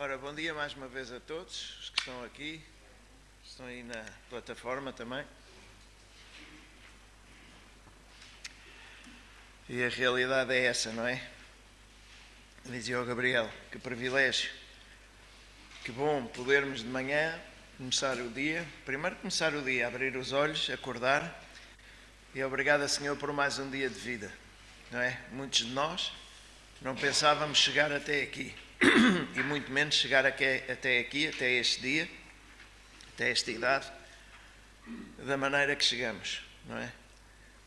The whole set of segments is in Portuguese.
Ora, bom dia mais uma vez a todos os que estão aqui, estão aí na plataforma também. E a realidade é essa, não é? Dizia o Gabriel, que privilégio, que bom podermos de manhã começar o dia, primeiro começar o dia, abrir os olhos, acordar, e obrigado, Senhor, por mais um dia de vida, não é? Muitos de nós não pensávamos chegar até aqui, e muito menos chegar até aqui, até este dia, até esta idade, da maneira que chegamos, não é?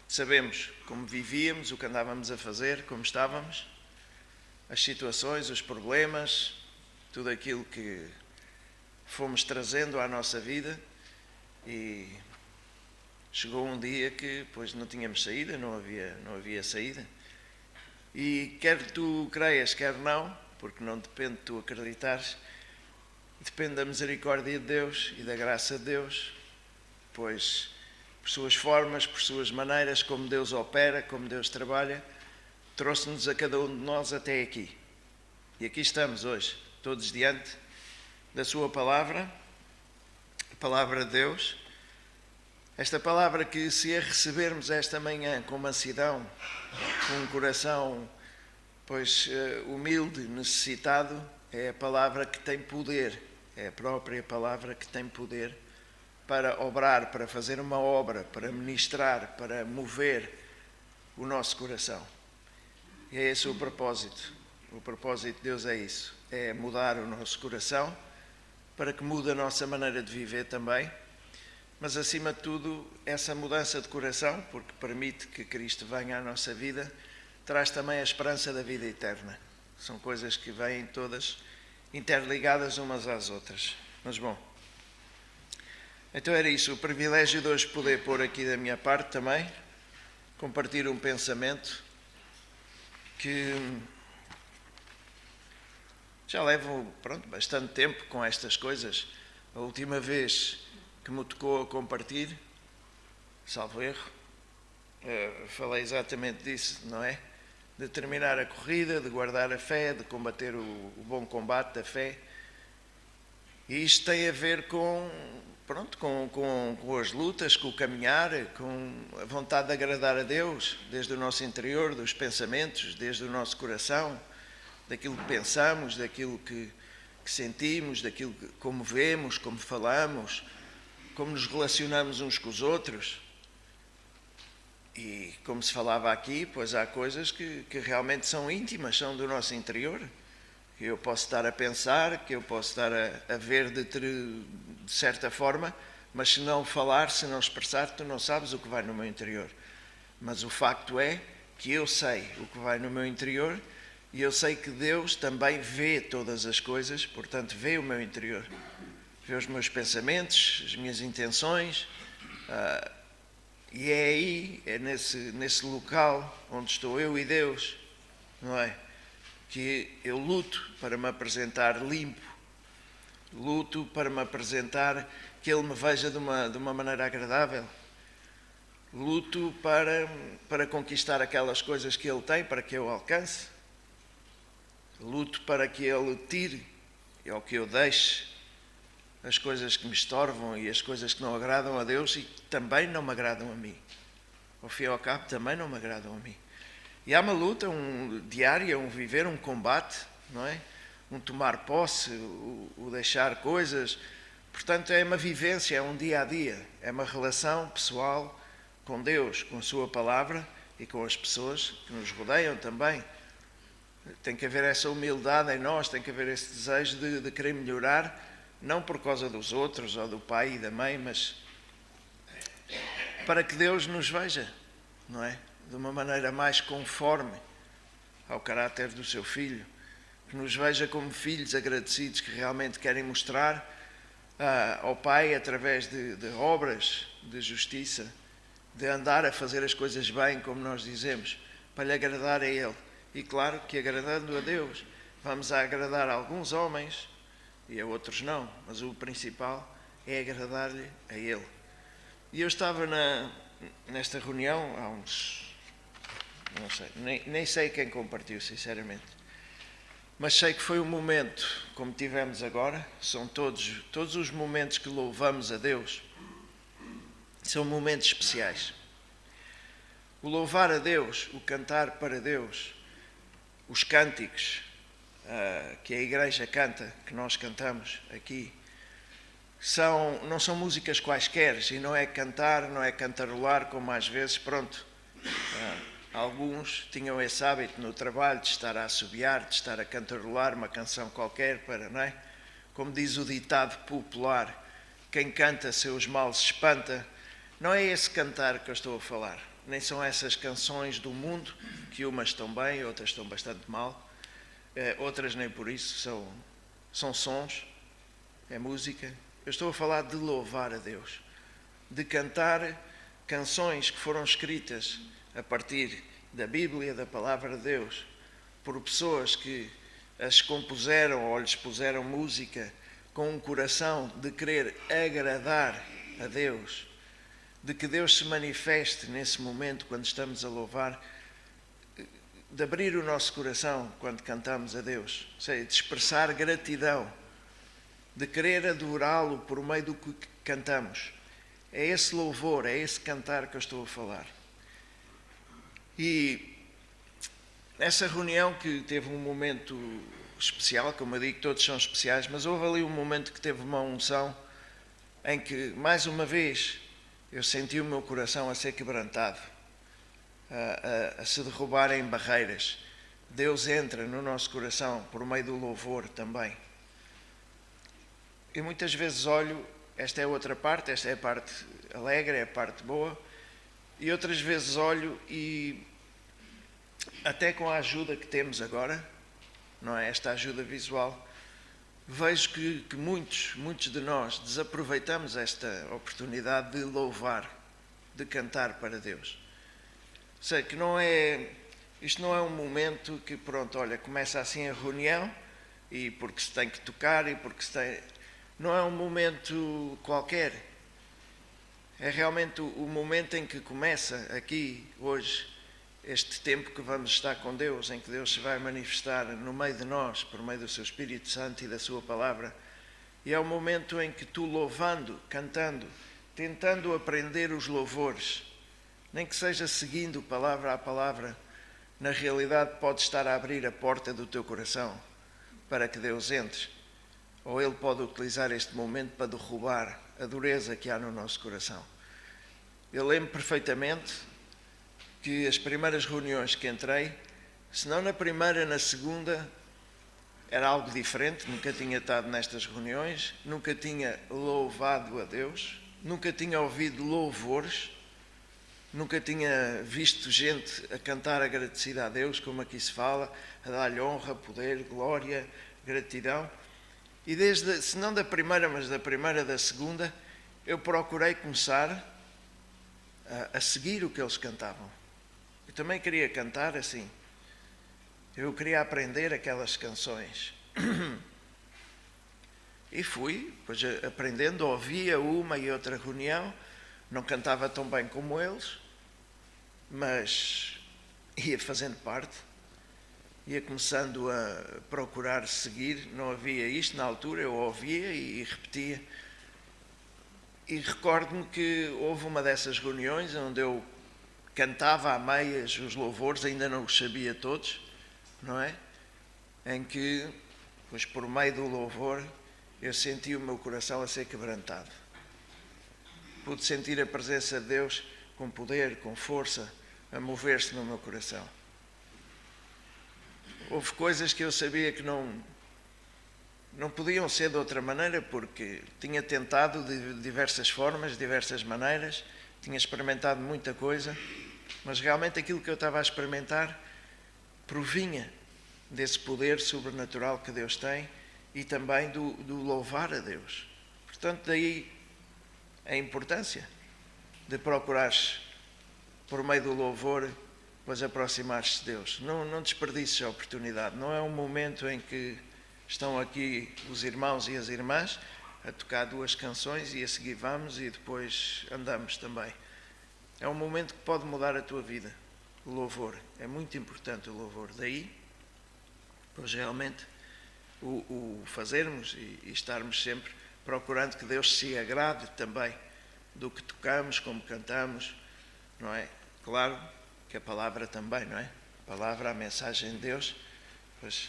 Sabemos como vivíamos, o que andávamos a fazer, como estávamos, as situações, os problemas, tudo aquilo que fomos trazendo à nossa vida, e chegou um dia que pois não tínhamos saída, não havia saída. E quer tu creias, quer não, porque não depende de tu acreditares, depende da misericórdia de Deus e da graça de Deus, pois por suas formas, por suas maneiras, como Deus opera, como Deus trabalha, trouxe-nos a cada um de nós até aqui. E aqui estamos hoje, todos diante da sua palavra, a palavra de Deus. Esta palavra que, se a recebermos esta manhã com mansidão, com um coração pois humilde, necessitado, é a palavra que tem poder, é a própria palavra que tem poder para obrar, para fazer uma obra, para ministrar, para mover o nosso coração. E é esse o propósito. O propósito de Deus é isso, é mudar o nosso coração, para que mude a nossa maneira de viver também, mas acima de tudo, essa mudança de coração, porque permite que Cristo venha à nossa vida, traz também a esperança da vida eterna. São coisas que vêm todas interligadas umas às outras. Mas bom, então era isso, o privilégio de hoje poder pôr aqui da minha parte também, compartilhar um pensamento que já levo bastante tempo com estas coisas. A última vez que me tocou a compartilhar, salvo erro, falei exatamente disso, não é? De terminar a corrida, de guardar a fé, de combater o bom combate da fé. E isto tem a ver com as lutas, com o caminhar, com a vontade de agradar a Deus, desde o nosso interior, dos pensamentos, desde o nosso coração, daquilo que pensamos, daquilo que sentimos, daquilo que, como vemos, como falamos, como nos relacionamos uns com os outros. E como se falava aqui, pois há coisas que realmente são íntimas, são do nosso interior, que eu posso estar a pensar, que eu posso estar a ver de certa forma, mas se não falar, se não expressar, tu não sabes o que vai no meu interior. Mas o facto é que eu sei o que vai no meu interior, e eu sei que Deus também vê todas as coisas, portanto vê o meu interior, vê os meus pensamentos, as minhas intenções, e é aí, é nesse local onde estou eu e Deus, não é? Que eu luto para me apresentar limpo, luto para me apresentar, que Ele me veja de uma maneira agradável, luto para conquistar aquelas coisas que Ele tem, para que eu alcance, luto para que Ele tire, ou que eu deixe as coisas que me estorvam e as coisas que não agradam a Deus e também não me agradam a mim. Ao fim e ao cabo, também não me agradam a mim. E há uma luta, diária, um viver, um combate, não é? Um tomar posse, o deixar coisas. Portanto, é uma vivência, é um dia a dia, é uma relação pessoal com Deus, com a sua palavra e com as pessoas que nos rodeiam também. Tem que haver essa humildade em nós, tem que haver esse desejo de querer melhorar, não por causa dos outros ou do pai e da mãe, mas para que Deus nos veja, não é? De uma maneira mais conforme ao caráter do seu Filho, que nos veja como filhos agradecidos que realmente querem mostrar ao Pai, através de obras de justiça, de andar a fazer as coisas bem, como nós dizemos, para lhe agradar a Ele. E claro que agradando a Deus, vamos a agradar a alguns homens e a outros não, mas o principal é agradar-lhe a Ele. E eu estava nesta reunião há nem sei quem compartilhou, sinceramente, Mas sei que foi um momento, como tivemos agora, são todos os momentos que louvamos a Deus, são momentos especiais. O louvar a Deus, o cantar para Deus, os cânticos que a igreja canta, que nós cantamos aqui, não são músicas quaisquer, e não é cantar, não é cantarolar, como às vezes, alguns tinham esse hábito no trabalho de estar a assobiar, de estar a cantarolar uma canção qualquer, não é? Como diz o ditado popular, quem canta seus males espanta. Não é esse cantar que eu estou a falar, nem são essas canções do mundo, que umas estão bem, outras estão bastante mal, outras nem por isso, são sons, é música. Eu estou a falar de louvar a Deus, de cantar canções que foram escritas a partir da Bíblia, da Palavra de Deus, por pessoas que as compuseram ou lhes puseram música com um coração de querer agradar a Deus, de que Deus se manifeste nesse momento quando estamos a louvar, de abrir o nosso coração quando cantamos a Deus, ou seja, de expressar gratidão, de querer adorá-lo por meio do que cantamos. É esse louvor, é esse cantar que eu estou a falar. E essa reunião que teve um momento especial, como eu digo, todos são especiais, mas houve ali um momento que teve uma unção em que, mais uma vez, eu senti o meu coração a ser quebrantado, a se derrubarem barreiras. Deus entra no nosso coração por meio do louvor também. E muitas vezes olho, esta é outra parte, esta é a parte alegre, é a parte boa, e outras vezes olho e, até com a ajuda que temos agora, não é? Esta ajuda visual, vejo que muitos de nós desaproveitamos esta oportunidade de louvar, de cantar para Deus. Sei que isto não é um momento que, começa assim a reunião, e porque se tem que tocar, e porque se tem... Não é um momento qualquer. É realmente o momento em que começa aqui, hoje, este tempo que vamos estar com Deus, em que Deus se vai manifestar no meio de nós, por meio do seu Espírito Santo e da sua palavra. E é o momento em que tu, louvando, cantando, tentando aprender os louvores, nem que seja seguindo palavra a palavra, na realidade pode estar a abrir a porta do teu coração para que Deus entre. Ou Ele pode utilizar este momento para derrubar a dureza que há no nosso coração. Eu lembro perfeitamente que as primeiras reuniões que entrei, se não na primeira, na segunda, era algo diferente. Nunca tinha estado nestas reuniões, nunca tinha louvado a Deus, nunca tinha ouvido louvores, nunca tinha visto gente a cantar agradecida a Deus, como aqui se fala, a dar-lhe honra, poder, glória, gratidão. E se não da primeira, mas da primeira, da segunda, eu procurei começar a seguir o que eles cantavam. Eu também queria cantar assim. Eu queria aprender aquelas canções. E fui, pois aprendendo, ouvia uma e outra reunião, não cantava tão bem como eles, mas ia fazendo parte. Ia começando a procurar seguir, não havia isto na altura, eu ouvia e repetia. E recordo-me que houve uma dessas reuniões onde eu cantava a meias os louvores, ainda não os sabia todos, não é? Em que, pois por meio do louvor, eu senti o meu coração a ser quebrantado. Pude sentir a presença de Deus com poder, com força, a mover-se no meu coração. Houve coisas que eu sabia que não podiam ser de outra maneira, porque tinha tentado de diversas formas, de diversas maneiras, tinha experimentado muita coisa, mas realmente aquilo que eu estava a experimentar provinha desse poder sobrenatural que Deus tem e também do louvar a Deus. Portanto, daí a importância de procurares, por meio do louvor, pois aproximar-se de Deus. Não desperdices a oportunidade. Não é um momento em que estão aqui os irmãos e as irmãs a tocar duas canções e a seguir vamos e depois andamos também. É um momento que pode mudar a tua vida. O louvor. É muito importante o louvor. Daí, pois realmente, o fazermos e estarmos sempre procurando que Deus se agrade também do que tocamos, como cantamos, não é? Claro que a palavra também, não é? A palavra, a mensagem de Deus, pois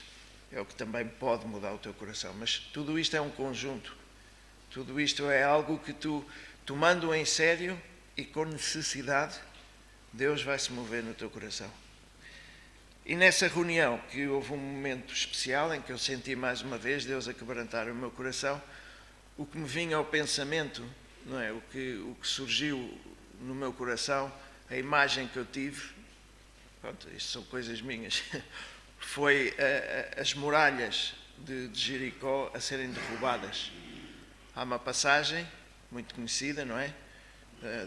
é o que também pode mudar o teu coração. Mas tudo isto é um conjunto. Tudo isto é algo que tu, tomando em sério e com necessidade, Deus vai se mover no teu coração. E nessa reunião, que houve um momento especial em que eu senti mais uma vez Deus a quebrantar o meu coração, o que me vinha ao pensamento, não é? O que surgiu no meu coração, a imagem que eu tive, pronto, isto são coisas minhas, foi as muralhas de Jericó a serem derrubadas. Há uma passagem muito conhecida, não é?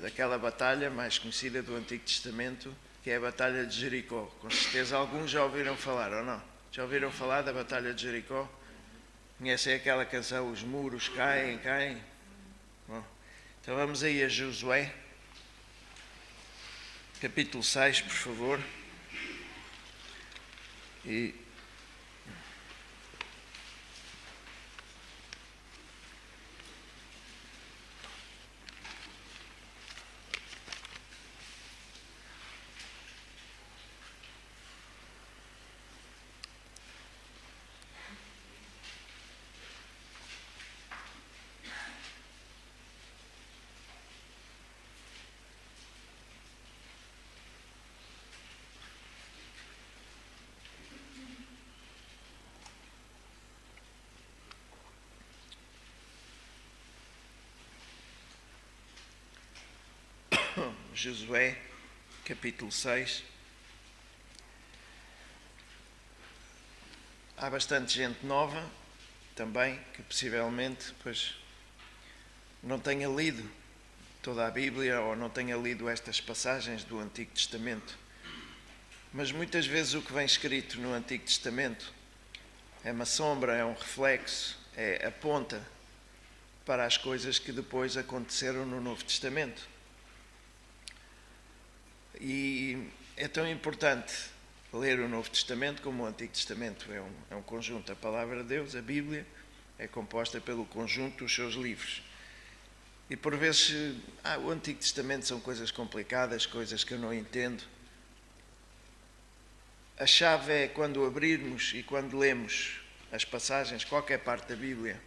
Daquela batalha mais conhecida do Antigo Testamento, que é a Batalha de Jericó. Com certeza alguns já ouviram falar, ou não? Já ouviram falar da Batalha de Jericó? Conhecem aquela canção, os muros caem, caem? Bom, então vamos aí a Josué, capítulo 6, por favor. E Josué, capítulo 6. Há bastante gente nova também que possivelmente pois, não tenha lido toda a Bíblia ou não tenha lido estas passagens do Antigo Testamento. Mas muitas vezes o que vem escrito no Antigo Testamento é uma sombra, é um reflexo, aponta para as coisas que depois aconteceram no Novo Testamento. E é tão importante ler o Novo Testamento como o Antigo Testamento. É um conjunto. A palavra de Deus, a Bíblia, é composta pelo conjunto dos seus livros. E por vezes, o Antigo Testamento são coisas complicadas, coisas que eu não entendo. A chave é quando abrirmos e quando lemos as passagens, qualquer parte da Bíblia,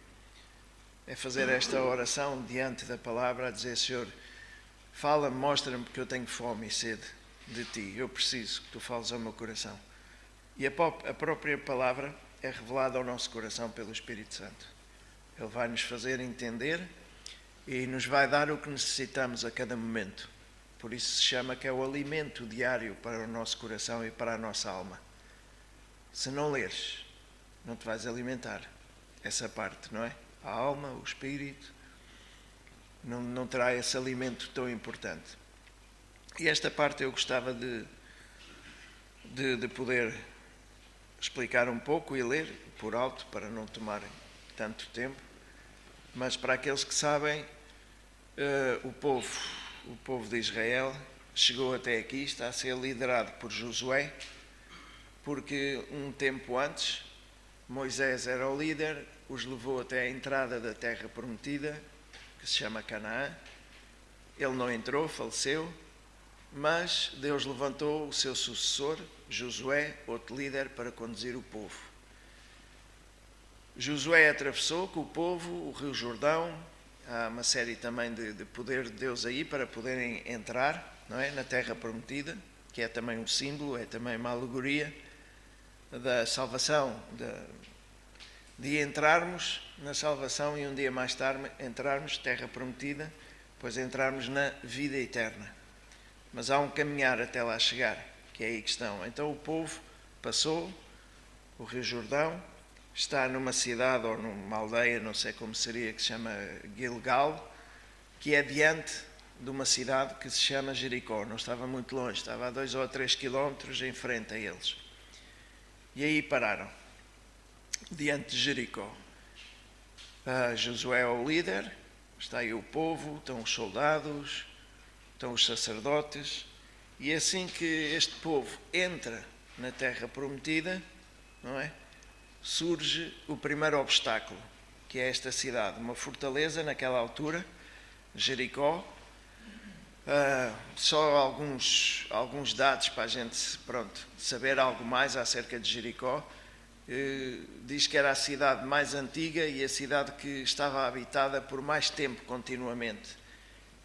é fazer esta oração diante da palavra, a dizer: Senhor, fala-me, mostra-me, porque eu tenho fome e sede de Ti. Eu preciso que Tu fales ao meu coração. E a própria palavra é revelada ao nosso coração pelo Espírito Santo. Ele vai nos fazer entender e nos vai dar o que necessitamos a cada momento. Por isso se chama que é o alimento diário para o nosso coração e para a nossa alma. Se não leres, não te vais alimentar. Essa parte, não é? A alma, o espírito, não terá esse alimento tão importante. E esta parte eu gostava de poder explicar um pouco e ler por alto, para não tomarem tanto tempo. Mas para aqueles que sabem, o povo de Israel chegou até aqui, está a ser liderado por Josué, porque um tempo antes Moisés era o líder, os levou até a entrada da terra prometida, que se chama Canaã. Ele não entrou, faleceu, mas Deus levantou o seu sucessor, Josué, outro líder, para conduzir o povo. Josué atravessou com o povo o Rio Jordão. Há uma série também de poder de Deus aí para poderem entrar, não é, na terra prometida, que é também um símbolo, é também uma alegoria da salvação, de entrarmos na salvação e um dia mais tarde entrarmos na terra prometida, depois entrarmos na vida eterna. Mas há um caminhar até lá chegar, que é aí que estão. Então o povo passou o Rio Jordão, está numa cidade ou numa aldeia, não sei como seria, que se chama Gilgal, que é diante de uma cidade que se chama Jericó. Não estava muito longe, estava a 2 ou 3 quilómetros em frente a eles. E aí pararam, diante de Jericó. Josué é o líder, está aí o povo, estão os soldados, estão os sacerdotes, e assim que este povo entra na terra prometida, não é? surge o primeiro obstáculo, que é esta cidade, uma fortaleza naquela altura, Jericó. Só alguns dados para a gente saber algo mais acerca de Jericó. Diz que era a cidade mais antiga e a cidade que estava habitada por mais tempo continuamente.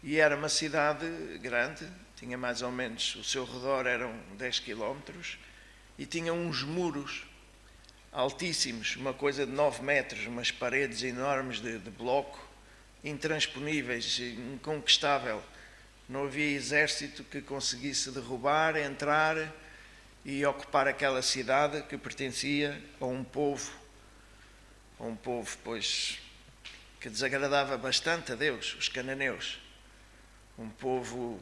E era uma cidade grande, tinha mais ou menos, o seu redor eram 10 quilómetros e tinha uns muros altíssimos, uma coisa de 9 metros, umas paredes enormes de bloco, intransponíveis, inconquistável. Não havia exército que conseguisse derrubar, entrar e ocupar aquela cidade que pertencia a um povo, pois, que desagradava bastante a Deus, os cananeus. Um povo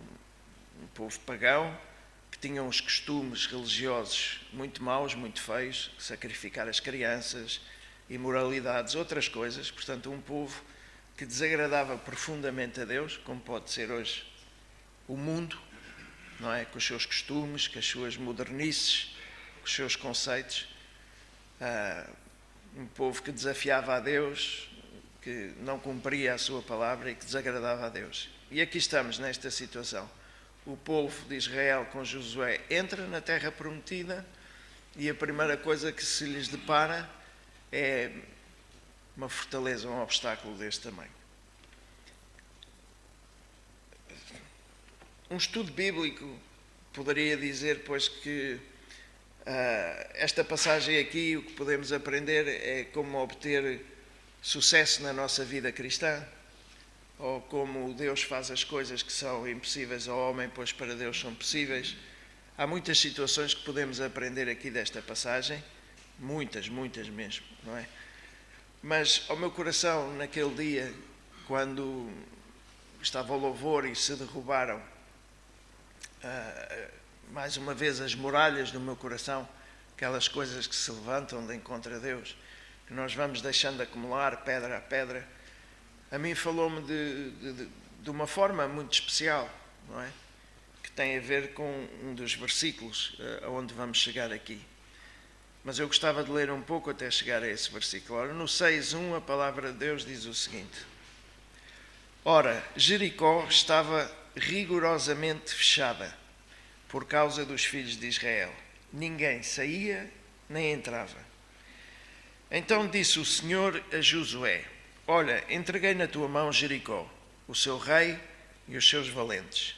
pagão, que tinha uns costumes religiosos muito maus, muito feios, sacrificar as crianças, imoralidades, outras coisas. Portanto, um povo que desagradava profundamente a Deus, como pode ser hoje o mundo, não é? Com os seus costumes, com as suas modernices, com os seus conceitos. Um povo que desafiava a Deus, que não cumpria a sua palavra e que desagradava a Deus. E aqui estamos nesta situação. O povo de Israel com Josué entra na terra prometida e a primeira coisa que se lhes depara é uma fortaleza, um obstáculo deste tamanho. Um estudo bíblico poderia dizer, pois, que esta passagem aqui, o que podemos aprender é como obter sucesso na nossa vida cristã, ou como Deus faz as coisas que são impossíveis ao homem, pois para Deus são possíveis. Há muitas situações que podemos aprender aqui desta passagem, muitas mesmo, não é? Mas ao meu coração, naquele dia, quando estava o louvor e se derrubaram mais uma vez as muralhas do meu coração, aquelas coisas que se levantam de encontro a Deus, que nós vamos deixando acumular pedra a pedra, a mim falou-me de uma forma muito especial, não é? Que tem a ver com um dos versículos aonde vamos chegar aqui. Mas eu gostava de ler um pouco até chegar a esse versículo. Ora, no 6:1 a palavra de Deus diz o seguinte: Ora, Jericó estava rigorosamente fechada por causa dos filhos de Israel. Ninguém saía nem entrava. Então disse o Senhor a Josué: Olha, entreguei na tua mão Jericó, o seu rei e os seus valentes.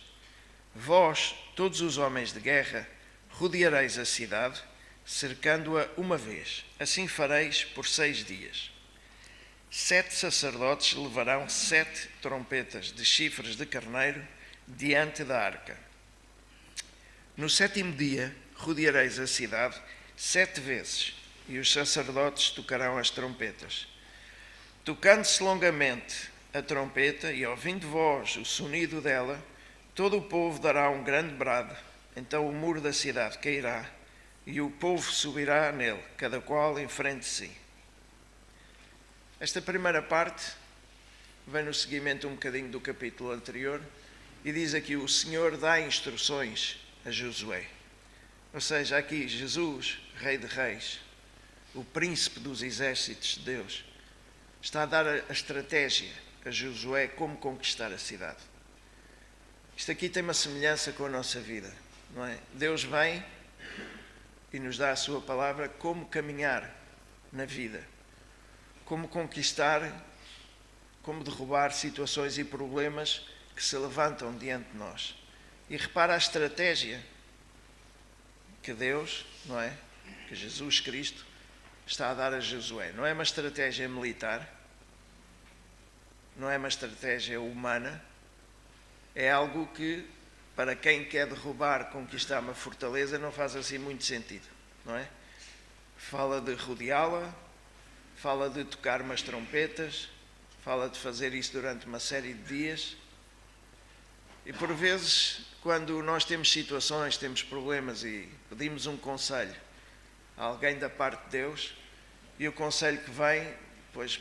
Vós, todos os homens de guerra, rodeareis a cidade, cercando-a uma vez. Assim fareis por 6 dias. 7 sacerdotes levarão 7 trompetas de chifres de carneiro diante da arca. No 7º dia, rodeareis a cidade 7 vezes, e os sacerdotes tocarão as trompetas. Tocando-se longamente a trompeta e ouvindo vós o sonido dela, todo o povo dará um grande brado. Então o muro da cidade cairá e o povo subirá nele, cada qual em frente de si. Esta primeira parte vem no seguimento um bocadinho do capítulo anterior e diz aqui: o Senhor dá instruções a Josué. Ou seja, aqui Jesus, Rei de Reis, o príncipe dos exércitos de Deus, está a dar a estratégia a Josué como conquistar a cidade. Isto aqui tem uma semelhança com a nossa vida, não é? Deus vem e nos dá a sua palavra como caminhar na vida, como conquistar, como derrubar situações e problemas que se levantam diante de nós. E repara a estratégia que Deus, não é? Que Jesus Cristo está a dar a Josué. Não é uma estratégia militar, não é uma estratégia humana, é algo que, para quem quer derrubar, conquistar uma fortaleza, não faz assim muito sentido, não é? Fala de rodeá-la, fala de tocar umas trompetas, fala de fazer isso durante uma série de dias. E por vezes, quando nós temos situações, temos problemas e pedimos um conselho a alguém da parte de Deus, e o conselho que vem, pois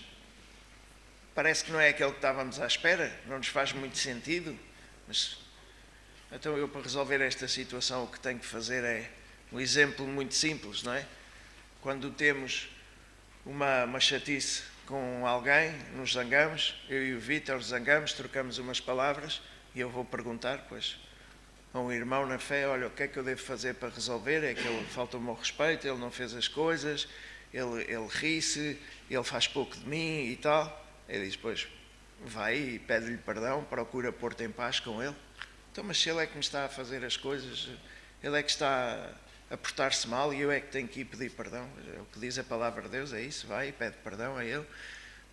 parece que não é aquele que estávamos à espera, não nos faz muito sentido, mas então eu, para resolver esta situação, o que tenho que fazer é um exemplo muito simples, não é? Quando temos uma chatice com alguém, nos zangamos, eu e o Vítor zangamos, trocamos umas palavras e eu vou perguntar, pois, a um irmão na fé, olha, o que é que eu devo fazer para resolver? É que ele falta-me ao respeito, ele não fez as coisas, ele ri-se, ele faz pouco de mim e tal. Ele diz, pois, vai e pede-lhe perdão, procura pôr-te em paz com ele. Então, mas se ele é que me está a fazer as coisas, ele é que está a portar-se mal e eu é que tenho que ir pedir perdão. O que diz a palavra de Deus é isso, vai e pede perdão a ele,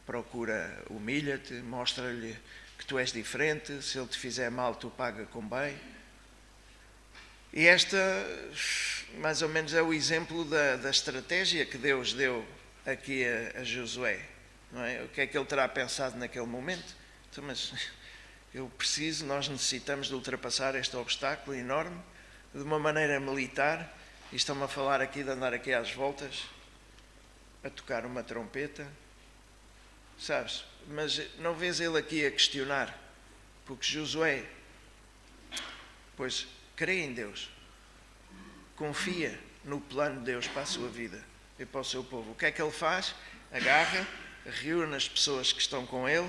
procura, humilha-te, mostra-lhe que tu és diferente, se ele te fizer mal tu paga com bem. E esta, mais ou menos, é o exemplo da estratégia que Deus deu aqui a Josué. Não é? O que é que ele terá pensado naquele momento? Então, mas nós necessitamos de ultrapassar este obstáculo enorme de uma maneira militar. E estão-me a falar aqui de andar aqui às voltas, a tocar uma trompeta. Sabes? Mas não vês ele aqui a questionar, porque Josué, pois, crê em Deus, confia no plano de Deus para a sua vida e para o seu povo. O que é que ele faz? Agarra, reúne as pessoas que estão com ele,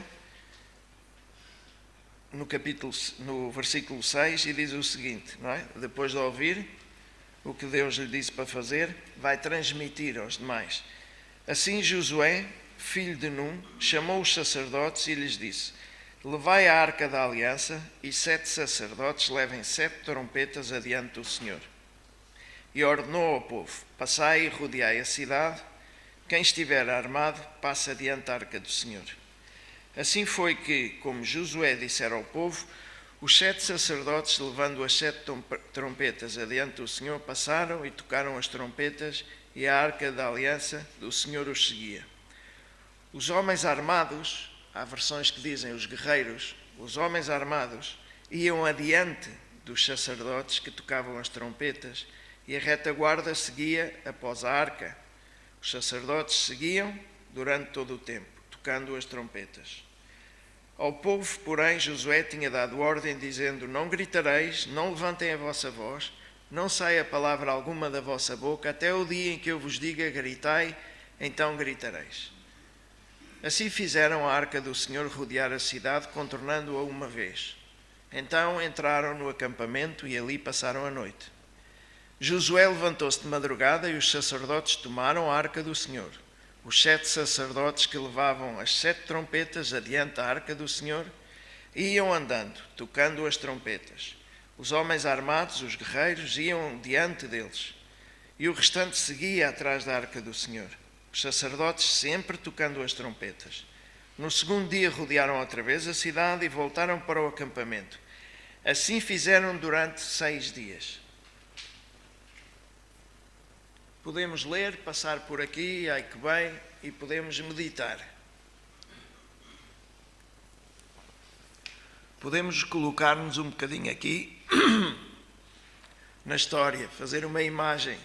no versículo 6, e diz o seguinte, não é? Depois de ouvir o que Deus lhe disse para fazer, vai transmitir aos demais. Assim Josué, filho de Num, chamou os sacerdotes e lhes disse, levai a arca da aliança e 7 sacerdotes levem 7 trompetas adiante do Senhor. E ordenou ao povo, passai e rodeai a cidade, quem estiver armado passa adiante da arca do Senhor. Assim foi que, como Josué dissera ao povo, os 7 sacerdotes, levando as 7 trompetas adiante do Senhor, passaram e tocaram as trompetas e a arca da aliança do Senhor os seguia. Os homens armados, há versões que dizem os guerreiros, os homens armados iam adiante dos sacerdotes que tocavam as trompetas e a retaguarda seguia após a arca. Os sacerdotes seguiam durante todo o tempo, tocando as trompetas. Ao povo, porém, Josué tinha dado ordem, dizendo, não gritareis, não levantem a vossa voz, não saia palavra alguma da vossa boca, até o dia em que eu vos diga, gritai, então gritareis. Assim fizeram a arca do Senhor rodear a cidade, contornando-a uma vez. Então entraram no acampamento e ali passaram a noite. Josué levantou-se de madrugada e os sacerdotes tomaram a arca do Senhor. Os 7 sacerdotes que levavam as 7 trompetas adiante da arca do Senhor iam andando, tocando as trompetas. Os homens armados, os guerreiros, iam diante deles. E o restante seguia atrás da arca do Senhor. Os sacerdotes sempre tocando as trompetas. No segundo dia rodearam outra vez a cidade e voltaram para o acampamento. Assim fizeram durante 6 dias. Podemos ler, passar por aqui, ai que bem, e podemos meditar. Podemos colocar-nos um bocadinho aqui na história, fazer uma imagem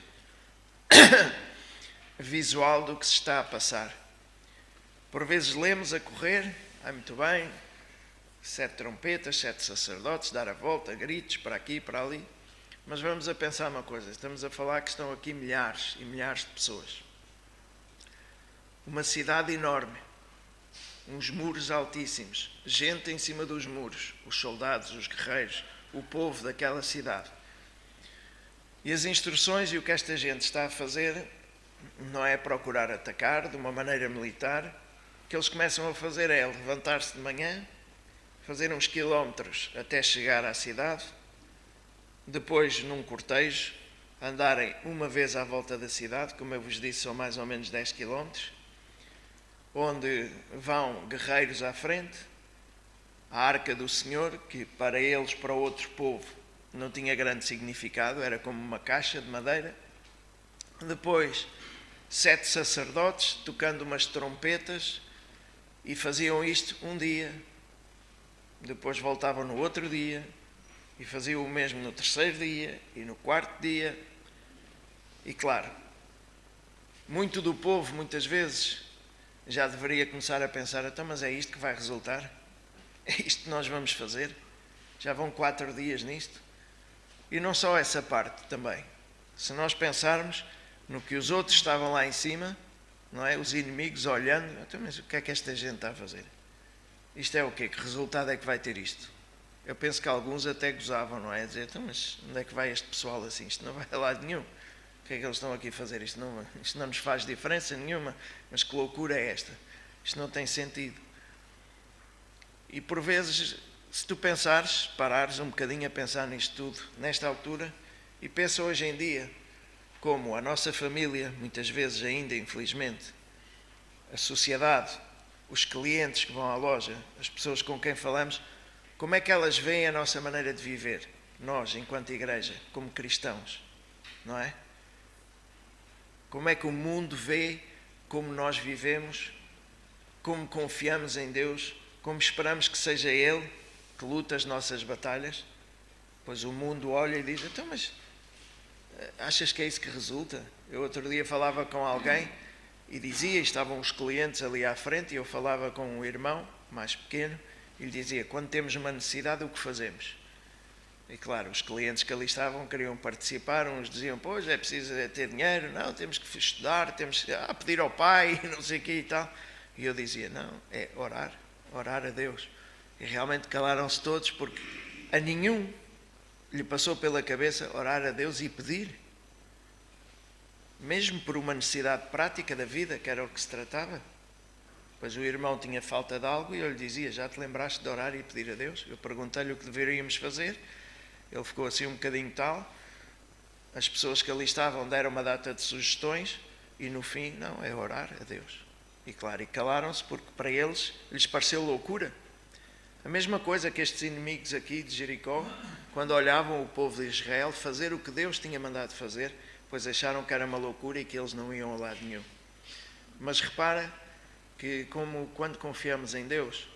visual do que se está a passar. Por vezes lemos a correr, muito bem, 7 trompetas, 7 sacerdotes, dar a volta, gritos para aqui e para ali. Mas vamos a pensar uma coisa, estamos a falar que estão aqui milhares e milhares de pessoas. Uma cidade enorme, uns muros altíssimos, gente em cima dos muros, os soldados, os guerreiros, o povo daquela cidade. E as instruções e o que esta gente está a fazer não é procurar atacar de uma maneira militar. O que eles começam a fazer é levantar-se de manhã, fazer uns quilómetros até chegar à cidade, depois, num cortejo, andarem uma vez à volta da cidade, como eu vos disse, são mais ou menos 10 quilómetros, onde vão guerreiros à frente, a arca do Senhor, que para eles, para outro povo, não tinha grande significado, era como uma caixa de madeira. Depois, 7 sacerdotes tocando umas trompetas e faziam isto um dia. Depois voltavam no outro dia e faziam o mesmo no terceiro dia e no quarto dia. E claro, muito do povo, muitas vezes, já deveria começar a pensar, então, mas é isto que vai resultar? É isto que nós vamos fazer? Já vão 4 dias nisto? E não só essa parte também. Se nós pensarmos no que os outros estavam lá em cima, não é? Os inimigos olhando, então, mas o que é que esta gente está a fazer? Isto é o quê? Que resultado é que vai ter isto? Eu penso que alguns até gozavam, não é? A dizer, então, mas onde é que vai este pessoal assim? Isto não vai a lado nenhum. O que é que eles estão aqui a fazer? Isto não nos faz diferença nenhuma. Mas que loucura é esta? Isto não tem sentido. E por vezes, se tu pensares, parares um bocadinho a pensar nisto tudo, nesta altura, e pensa hoje em dia, como a nossa família, muitas vezes ainda, infelizmente, a sociedade, os clientes que vão à loja, as pessoas com quem falamos, como é que elas veem a nossa maneira de viver? Nós, enquanto igreja, como cristãos, não é? Como é que o mundo vê como nós vivemos, como confiamos em Deus, como esperamos que seja Ele que luta as nossas batalhas? Pois o mundo olha e diz, então, mas achas que é isso que resulta? Eu outro dia falava com alguém e dizia, estavam os clientes ali à frente, e eu falava com um irmão mais pequeno, e lhe dizia, quando temos uma necessidade, o que fazemos? E claro, os clientes que ali estavam queriam participar, uns diziam, pois é preciso ter dinheiro, não, temos que estudar, temos que pedir ao pai, não sei o que e tal. E eu dizia, não, é orar a Deus. E realmente calaram-se todos, porque a nenhum lhe passou pela cabeça orar a Deus e pedir. Mesmo por uma necessidade prática da vida, que era o que se tratava. Pois o irmão tinha falta de algo e eu lhe dizia, já te lembraste de orar e pedir a Deus? Eu perguntei-lhe o que deveríamos fazer, ele ficou assim um bocadinho tal, as pessoas que ali estavam deram uma data de sugestões e no fim, não, é orar a Deus. E claro, e calaram-se porque para eles lhes pareceu loucura. A mesma coisa que estes inimigos aqui de Jericó, quando olhavam o povo de Israel fazer o que Deus tinha mandado fazer, pois acharam que era uma loucura e que eles não iam a lado nenhum. Mas repara que como quando confiamos em Deus,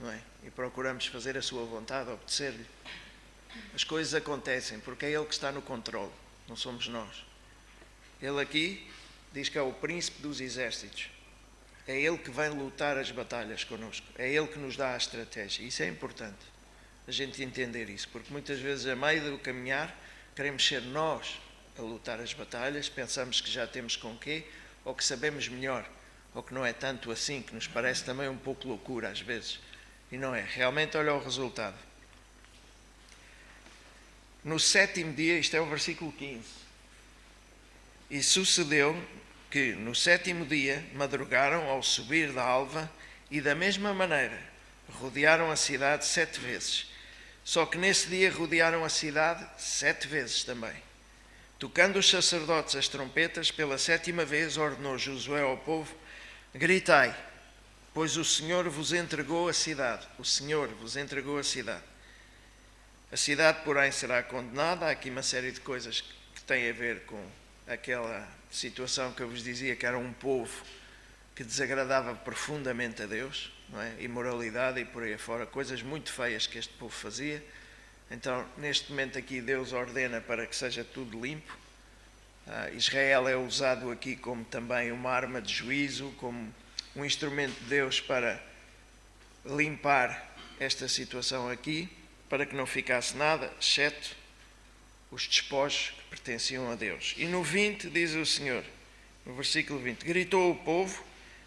não é? E procuramos fazer a sua vontade, obedecer-lhe, as coisas acontecem, porque é Ele que está no controle, não somos nós. Ele aqui diz que é o príncipe dos exércitos. É Ele que vem lutar as batalhas connosco. É Ele que nos dá a estratégia. Isso é importante, a gente entender isso, porque muitas vezes, a meio do caminhar, queremos ser nós a lutar as batalhas, pensamos que já temos com quê, ou que sabemos melhor, ou que não é tanto assim, que nos parece também um pouco loucura às vezes. E não é. Realmente, olha o resultado. No 7º dia, isto é o versículo 15, e sucedeu que no 7º dia madrugaram ao subir da alva e da mesma maneira rodearam a cidade 7 vezes. Só que nesse dia rodearam a cidade 7 vezes também. Tocando os sacerdotes as trompetas, pela 7ª vez ordenou Josué ao povo, gritai, pois o Senhor vos entregou a cidade. O Senhor vos entregou a cidade. A cidade, porém, será condenada. Há aqui uma série de coisas que têm a ver com aquela situação que eu vos dizia, que era um povo que desagradava profundamente a Deus, não é? Imoralidade e por aí afora, coisas muito feias que este povo fazia. Então, neste momento aqui, Deus ordena para que seja tudo limpo. Israel é usado aqui como também uma arma de juízo, como um instrumento de Deus para limpar esta situação aqui, para que não ficasse nada, exceto os despojos que pertenciam a Deus. E no 20 diz o Senhor, no versículo 20, gritou o povo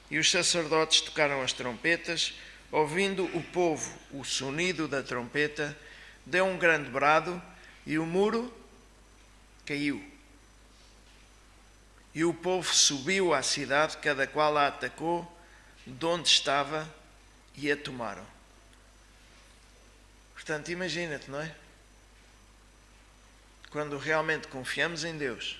e os sacerdotes tocaram as trompetas, ouvindo o povo o sonido da trompeta, deu um grande brado e o muro caiu. E o povo subiu à cidade, cada qual a atacou de onde estava e a tomaram. Portanto, imagina-te, não é? Quando realmente confiamos em Deus,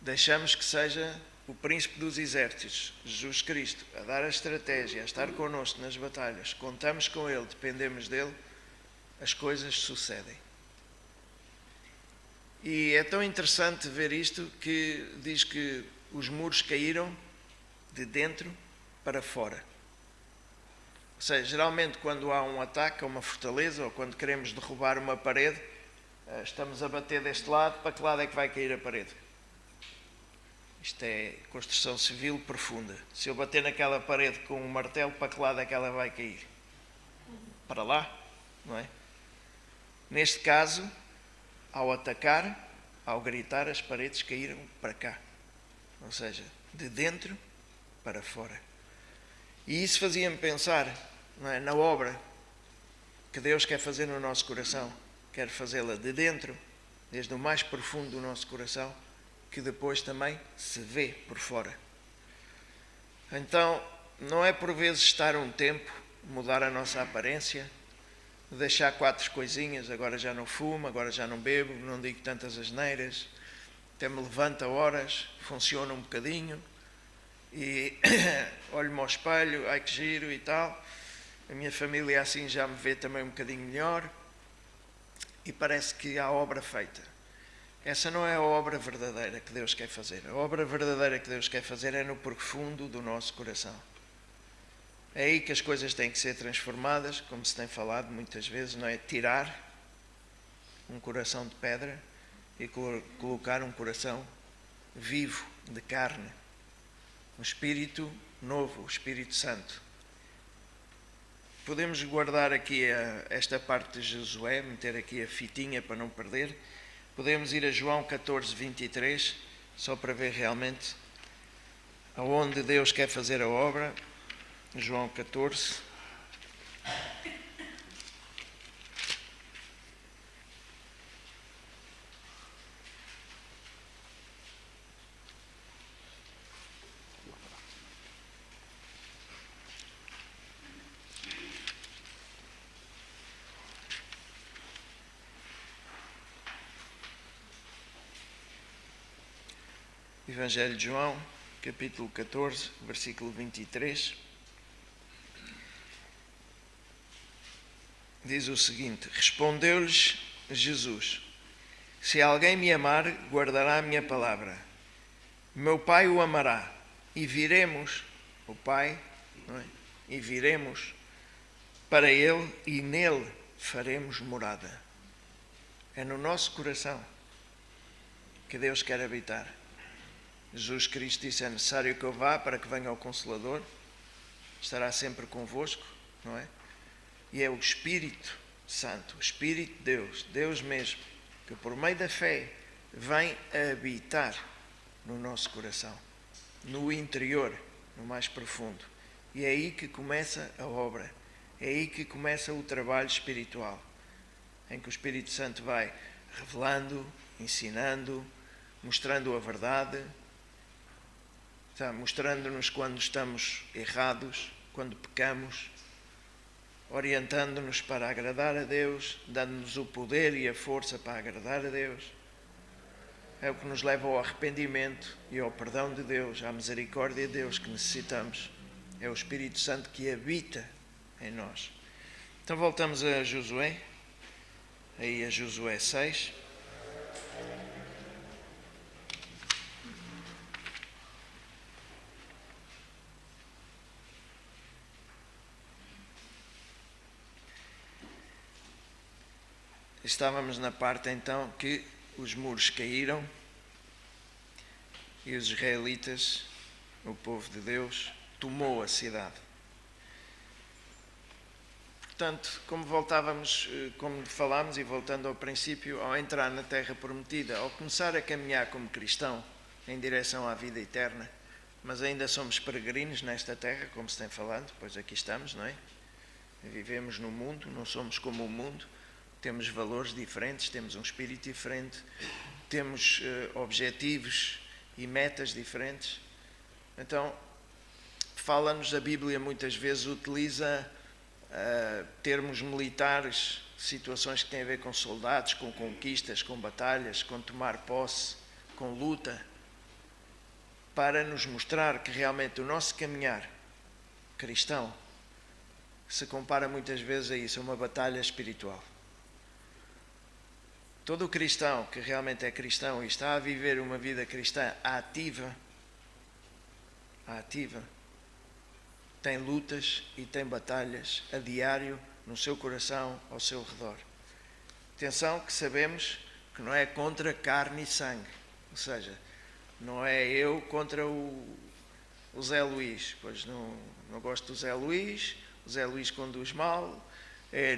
deixamos que seja o príncipe dos exércitos, Jesus Cristo, a dar a estratégia, a estar connosco nas batalhas, contamos com Ele, dependemos dEle, as coisas sucedem. E é tão interessante ver isto que diz que os muros caíram de dentro para fora. Ou seja, geralmente quando há um ataque a uma fortaleza ou quando queremos derrubar uma parede, estamos a bater deste lado, para que lado é que vai cair a parede? Isto é construção civil profunda. Se eu bater naquela parede com um martelo, para que lado é que ela vai cair? Para lá, não é? Neste caso, ao atacar, ao gritar, as paredes caíram para cá. Ou seja, de dentro para fora. E isso fazia-me pensar, não é, na obra que Deus quer fazer no nosso coração. Quer fazê-la de dentro, desde o mais profundo do nosso coração, que depois também se vê por fora. Então, não é por vezes estar um tempo, mudar a nossa aparência, deixar 4 coisinhas, agora já não fumo, agora já não bebo, não digo tantas asneiras, até me levanto a horas, funciona um bocadinho, e olho-me ao espelho, ai que giro e tal. A minha família assim já me vê também um bocadinho melhor, e parece que há obra feita. Essa não é a obra verdadeira que Deus quer fazer. A obra verdadeira que Deus quer fazer é no profundo do nosso coração. É aí que as coisas têm que ser transformadas, como se tem falado muitas vezes, não é? Tirar um coração de pedra e colocar um coração vivo, de carne. Um espírito novo, o Espírito Santo. Podemos guardar aqui esta parte de Josué, meter aqui a fitinha para não perder. Podemos ir a João 14, 23, só para ver realmente aonde Deus quer fazer a obra. João 14. Evangelho de João, capítulo 14, versículo 23. Diz o seguinte: respondeu-lhes Jesus: se alguém me amar, guardará a minha palavra. Meu Pai o amará, e viremos, o Pai, não é? E viremos para ele, e nele faremos morada. É no nosso coração que Deus quer habitar. Jesus Cristo disse: é necessário que eu vá para que venha o Consolador, estará sempre convosco, não é? E é o Espírito Santo, o Espírito de Deus, Deus mesmo, que por meio da fé vem habitar no nosso coração, no interior, no mais profundo. E é aí que começa a obra, é aí que começa o trabalho espiritual, em que o Espírito Santo vai revelando, ensinando, mostrando a verdade, mostrando-nos quando estamos errados, quando pecamos, orientando-nos para agradar a Deus, dando-nos o poder e a força para agradar a Deus. É o que nos leva ao arrependimento e ao perdão de Deus, à misericórdia de Deus que necessitamos. É o Espírito Santo que habita em nós. Então voltamos a Josué, aí a Josué 6. Estávamos na parte então que os muros caíram e os israelitas, o povo de Deus, tomou a cidade. Portanto, como falámos e voltando ao princípio, ao entrar na terra prometida, ao começar a caminhar como cristão em direção à vida eterna, mas ainda somos peregrinos nesta terra, como se tem falado, pois aqui estamos, não é? Vivemos no mundo, não somos como o mundo. Temos valores diferentes, temos um espírito diferente, temos objetivos e metas diferentes. Então, fala-nos, a Bíblia muitas vezes utiliza termos militares, situações que têm a ver com soldados, com conquistas, com batalhas, com tomar posse, com luta, para nos mostrar que realmente o nosso caminhar cristão se compara muitas vezes a isso, a uma batalha espiritual. Todo cristão que realmente é cristão e está a viver uma vida cristã ativa, tem lutas e tem batalhas a diário no seu coração, ao seu redor. Atenção que sabemos que não é contra carne e sangue, ou seja, não é eu contra o Zé Luís, pois não gosto do Zé Luís, o Zé Luís conduz mal,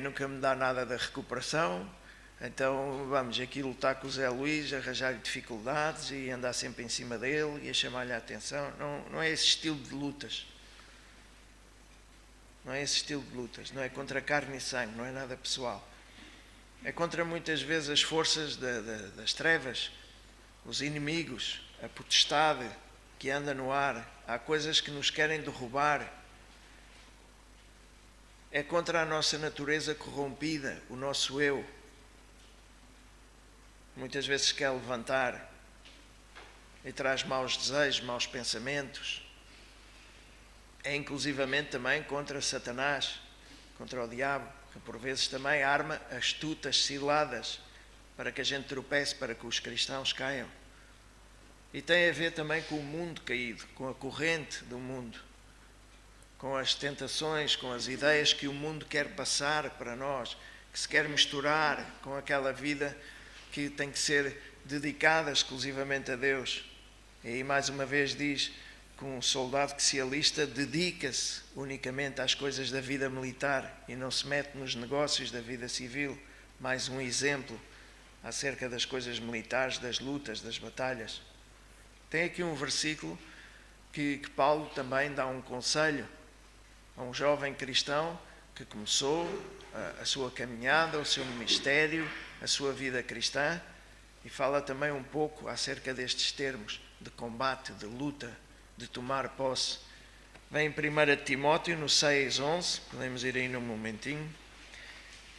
nunca me dá nada da recuperação. Então vamos aqui lutar com o Zé Luís, arranjar-lhe dificuldades e andar sempre em cima dele e a chamar-lhe a atenção. Não é esse estilo de lutas. Não é esse estilo de lutas. Não é contra carne e sangue, não é nada pessoal. É contra muitas vezes as forças das trevas, os inimigos, a potestade que anda no ar. Há coisas que nos querem derrubar. É contra a nossa natureza corrompida, o nosso eu. Muitas vezes quer levantar e traz maus desejos, maus pensamentos. É inclusivamente também contra Satanás, contra o diabo, que por vezes também arma astutas ciladas para que a gente tropece, para que os cristãos caiam. E tem a ver também com o mundo caído, com a corrente do mundo, com as tentações, com as ideias que o mundo quer passar para nós, que se quer misturar com aquela vida que tem que ser dedicada exclusivamente a Deus. E aí mais uma vez diz que um soldado que se alista dedica-se unicamente às coisas da vida militar e não se mete nos negócios da vida civil. Mais um exemplo acerca das coisas militares, das lutas, das batalhas. Tem aqui um versículo que Paulo também dá um conselho a um jovem cristão que começou a sua caminhada, o seu ministério, a sua vida cristã, e fala também um pouco acerca destes termos de combate, de luta, de tomar posse. Vem em 1 Timóteo, no 6:11, podemos ir aí num momentinho.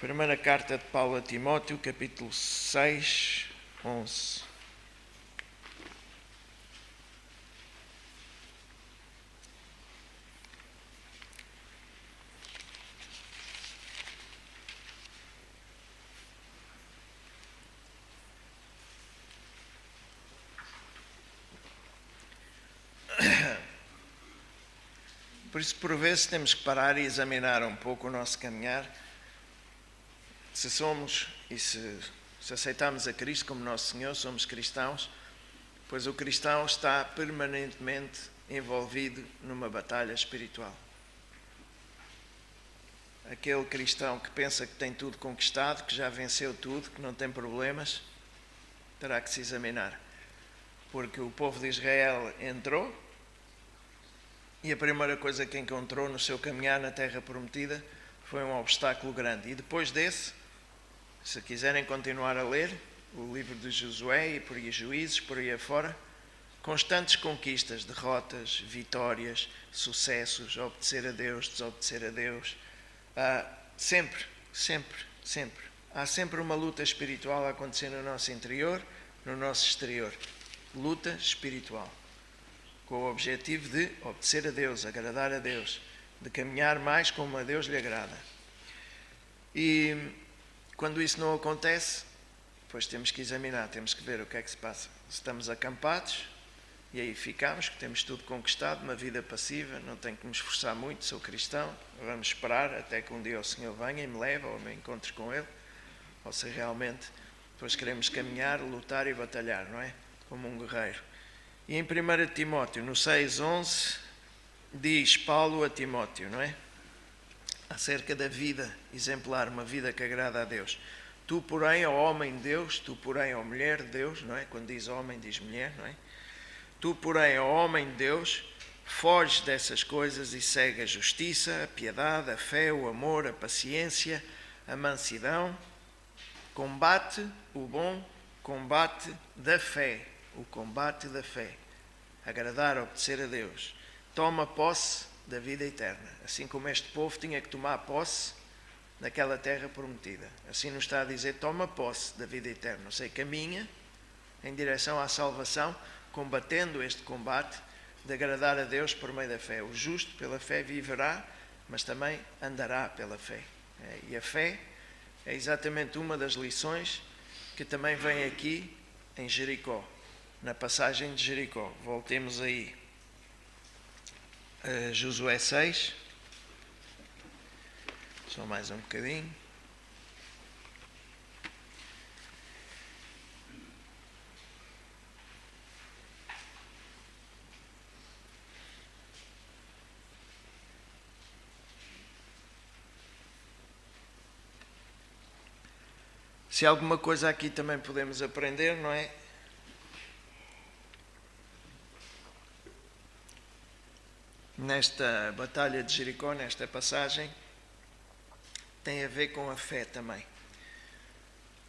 Primeira carta de Paulo a Timóteo, capítulo 6, 11. Por isso, por vezes, temos que parar e examinar um pouco o nosso caminhar. Se somos e se aceitamos a Cristo como nosso Senhor, somos cristãos, pois o cristão está permanentemente envolvido numa batalha espiritual. Aquele cristão que pensa que tem tudo conquistado, que já venceu tudo, que não tem problemas, terá que se examinar. Porque o povo de Israel entrou, e a primeira coisa que encontrou no seu caminhar na Terra Prometida foi um obstáculo grande. E depois desse, se quiserem continuar a ler o livro de Josué e por aí Juízes, por aí afora, constantes conquistas, derrotas, vitórias, sucessos, obedecer a Deus, desobedecer a Deus. Sempre. Há sempre uma luta espiritual a acontecer no nosso interior, no nosso exterior. Luta espiritual. Com o objetivo de obedecer a Deus, agradar a Deus, de caminhar mais como a Deus lhe agrada. E quando isso não acontece, depois temos que examinar, temos que ver o que é que se passa. Se estamos acampados, e aí ficamos, que temos tudo conquistado, uma vida passiva, não tenho que me esforçar muito, sou cristão, vamos esperar até que um dia o Senhor venha e me leve ou me encontre com Ele, ou se realmente depois queremos caminhar, lutar e batalhar, não é? Como um guerreiro. E em 1 Timóteo, no 6:11, diz Paulo a Timóteo, não é? Acerca da vida exemplar, uma vida que agrada a Deus. Tu, porém, ó homem de Deus, tu, porém, ó mulher de Deus, não é? Quando diz homem, diz mulher, não é? Tu, porém, ó homem de Deus, foge dessas coisas e segue a justiça, a piedade, a fé, o amor, a paciência, a mansidão. Combate o bom combate da fé. O combate da fé, agradar, obedecer a Deus, toma posse da vida eterna, assim como este povo tinha que tomar posse naquela terra prometida. Assim nos está a dizer, toma posse da vida eterna, ou seja, caminha em direção à salvação, combatendo este combate de agradar a Deus por meio da fé. O justo pela fé viverá, mas também andará pela fé. E a fé é exatamente uma das lições que também vem aqui em Jericó. Na passagem de Jericó. Voltemos aí a Josué 6. Só mais um bocadinho. Se alguma coisa aqui também podemos aprender, não é? Nesta batalha de Jericó, nesta passagem, tem a ver com a fé também.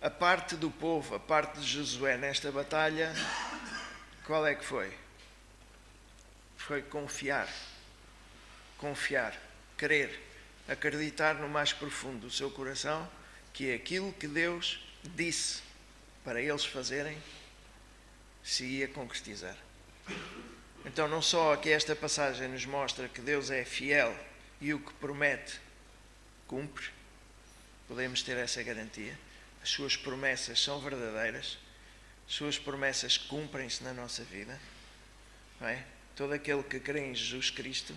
A parte do povo, a parte de Josué nesta batalha, qual é que foi? Foi confiar, crer, acreditar no mais profundo do seu coração que aquilo que Deus disse para eles fazerem se ia concretizar. Então não só aqui esta passagem nos mostra que Deus é fiel e o que promete cumpre, podemos ter essa garantia. As suas promessas são verdadeiras, as suas promessas cumprem-se na nossa vida, não é? Todo aquele que crê em Jesus Cristo,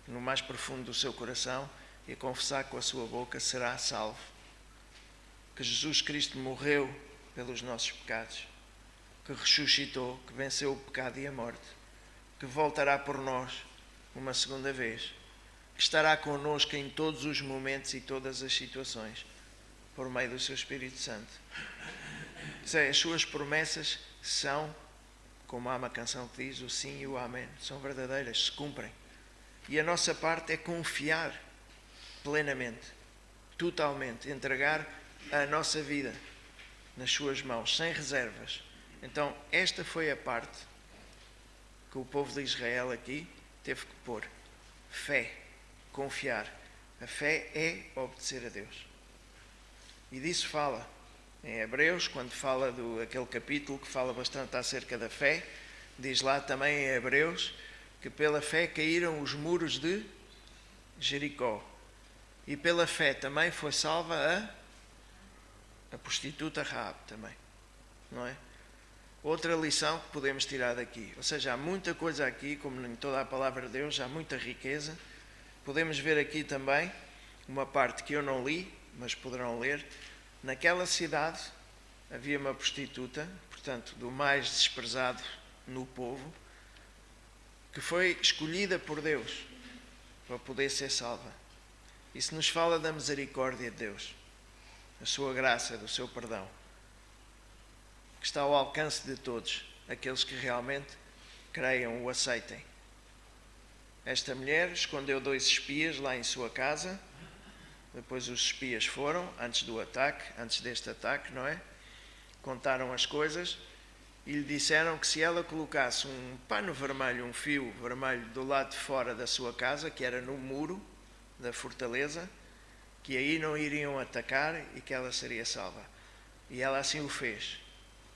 no mais profundo do seu coração, e confessar com a sua boca, será salvo. Que Jesus Cristo morreu pelos nossos pecados, que ressuscitou, que venceu o pecado e a morte, que voltará por nós uma segunda vez, que estará connosco em todos os momentos e todas as situações, por meio do seu Espírito Santo. As suas promessas são, como há uma canção que diz, o sim e o amém, são verdadeiras, se cumprem. E a nossa parte é confiar plenamente, totalmente, entregar a nossa vida nas suas mãos, sem reservas. Então, esta foi a parte que o povo de Israel aqui teve que pôr. Fé, confiar. A fé é obedecer a Deus. E disso fala em Hebreus, quando fala aquele capítulo que fala bastante acerca da fé, diz lá também em Hebreus que pela fé caíram os muros de Jericó. E pela fé também foi salva a prostituta Raab também, não é? Outra lição que podemos tirar daqui. Ou seja, há muita coisa aqui, como em toda a palavra de Deus, há muita riqueza. Podemos ver aqui também uma parte que eu não li, mas poderão ler. Naquela cidade havia uma prostituta, portanto, do mais desprezado no povo, que foi escolhida por Deus para poder ser salva. Isso nos fala da misericórdia de Deus, da sua graça, do seu perdão, que está ao alcance de todos, aqueles que realmente creiam, o aceitem. Esta mulher escondeu 2 espias lá em sua casa. Depois os espias foram, antes deste ataque, não é? Contaram as coisas e lhe disseram que se ela colocasse um pano vermelho, um fio vermelho do lado de fora da sua casa, que era no muro da fortaleza, que aí não iriam atacar e que ela seria salva. E ela assim o fez,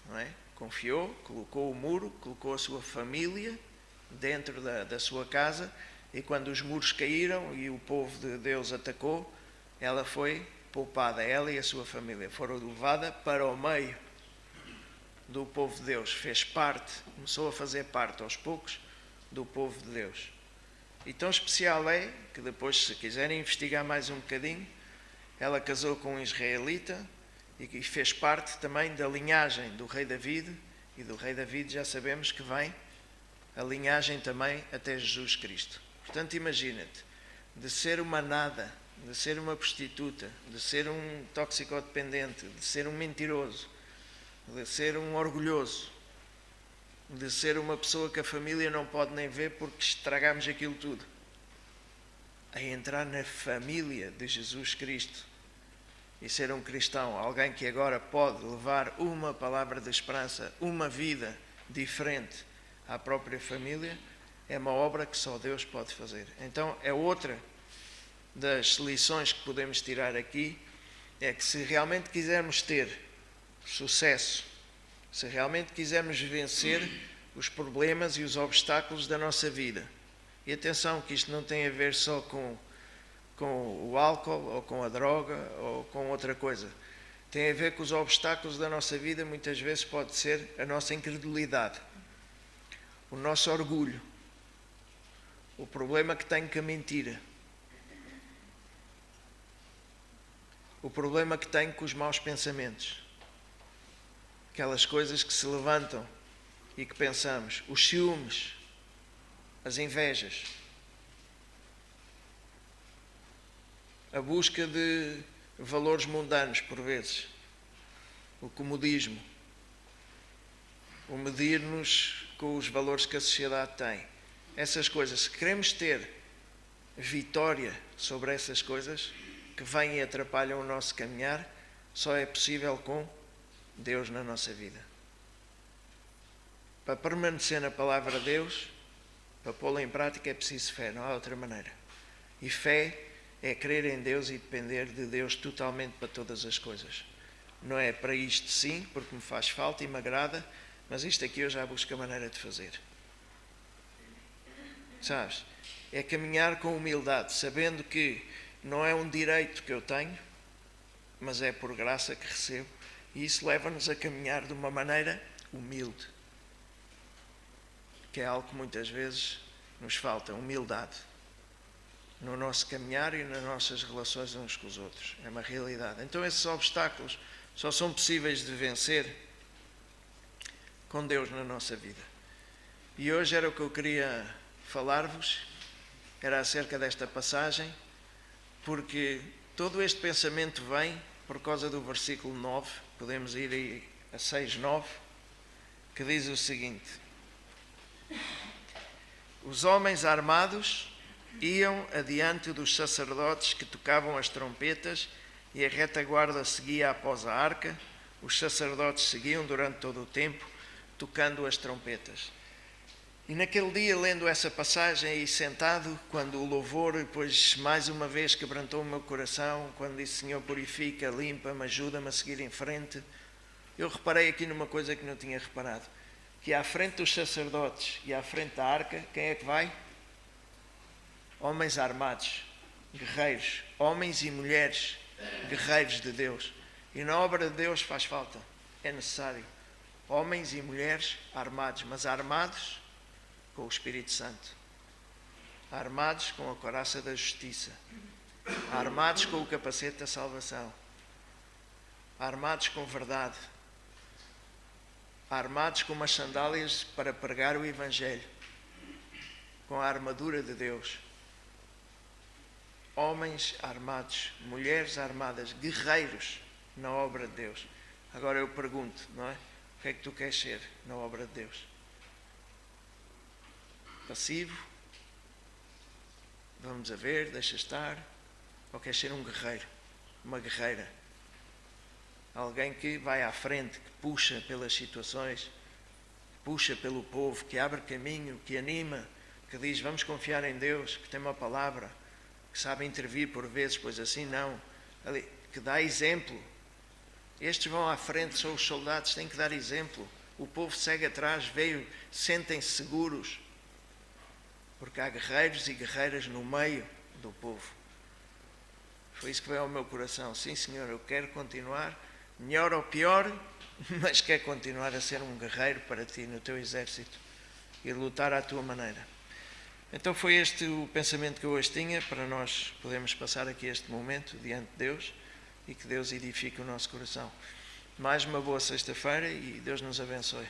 não é? Confiou, colocou o muro, colocou a sua família dentro da sua casa, e quando os muros caíram e o povo de Deus atacou, ela foi poupada, ela e a sua família. Foram levadas para o meio do povo de Deus. Fez parte, começou a fazer parte aos poucos do povo de Deus. E tão especial é que depois, se quiserem investigar mais um bocadinho, ela casou com um israelita e fez parte também da linhagem do rei David. E do rei David já sabemos que vem a linhagem também até Jesus Cristo. Portanto, imagina-te, de ser uma nada, de ser uma prostituta, de ser um toxicodependente, de ser um mentiroso, de ser um orgulhoso, de ser uma pessoa que a família não pode nem ver porque estragamos aquilo tudo, a entrar na família de Jesus Cristo e ser um cristão, alguém que agora pode levar uma palavra de esperança, uma vida diferente à própria família, é uma obra que só Deus pode fazer. Então é outra das lições que podemos tirar aqui, é que se realmente quisermos ter sucesso, se realmente quisermos vencer os problemas e os obstáculos da nossa vida, e atenção que isto não tem a ver só com o álcool ou com a droga ou com outra coisa, tem a ver com os obstáculos da nossa vida. Muitas vezes pode ser a nossa incredulidade, o nosso orgulho, o problema que tem com a mentira, o problema que tem com os maus pensamentos, aquelas coisas que se levantam e que pensamos, os ciúmes, as invejas, a busca de valores mundanos por vezes, o comodismo, o medir-nos com os valores que a sociedade tem. Essas coisas, se queremos ter vitória sobre essas coisas que vêm e atrapalham o nosso caminhar, só é possível com Deus na nossa vida. Para permanecer na palavra de Deus, para pô-la em prática, é preciso fé, não há outra maneira. E fé é crer em Deus e depender de Deus totalmente para todas as coisas. Não é para isto sim, porque me faz falta e me agrada, mas isto aqui eu já busco a maneira de fazer. Sabes? É caminhar com humildade, sabendo que não é um direito que eu tenho, mas é por graça que recebo. E isso leva-nos a caminhar de uma maneira humilde, que é algo que muitas vezes nos falta, humildade. No nosso caminhar e nas nossas relações uns com os outros. É uma realidade. Então esses obstáculos só são possíveis de vencer com Deus na nossa vida. E hoje era o que eu queria falar-vos, era acerca desta passagem, porque todo este pensamento vem por causa do versículo 9, podemos ir aí a 6:9, que diz o seguinte: os homens armados iam adiante dos sacerdotes que tocavam as trompetas e a retaguarda seguia após a arca. Os sacerdotes seguiam durante todo o tempo, tocando as trompetas. E naquele dia, lendo essa passagem aí sentado, quando o louvor depois mais uma vez quebrantou o meu coração, quando disse: Senhor, purifica, limpa-me, ajuda-me a seguir em frente, eu reparei aqui numa coisa que não tinha reparado, que à frente dos sacerdotes e à frente da arca, quem é que vai? Homens armados, guerreiros, homens e mulheres guerreiros de Deus. E na obra de Deus faz falta, é necessário homens e mulheres armados, mas armados com o Espírito Santo, armados com a couraça da justiça, armados com o capacete da salvação, armados com verdade, armados com umas sandálias para pregar o Evangelho, com a armadura de Deus. Homens armados, mulheres armadas, guerreiros na obra de Deus. Agora eu pergunto, não é? O que é que tu queres ser na obra de Deus? Passivo? Vamos a ver, deixa estar? Ou queres ser um guerreiro? Uma guerreira? Alguém que vai à frente, que puxa pelas situações, que puxa pelo povo, que abre caminho, que anima, que diz: vamos confiar em Deus, que tem uma palavra, que sabe intervir por vezes, pois assim não, que dá exemplo. Estes vão à frente, são os soldados, têm que dar exemplo. O povo segue atrás, veio, sentem-se seguros, porque há guerreiros e guerreiras no meio do povo. Foi isso que veio ao meu coração. Sim, Senhor, eu quero continuar, melhor ou pior, mas quero continuar a ser um guerreiro para Ti no Teu exército e lutar à Tua maneira. Então foi este o pensamento que eu hoje tinha, para nós podermos passar aqui este momento diante de Deus e que Deus edifique o nosso coração. Mais uma boa sexta-feira e Deus nos abençoe.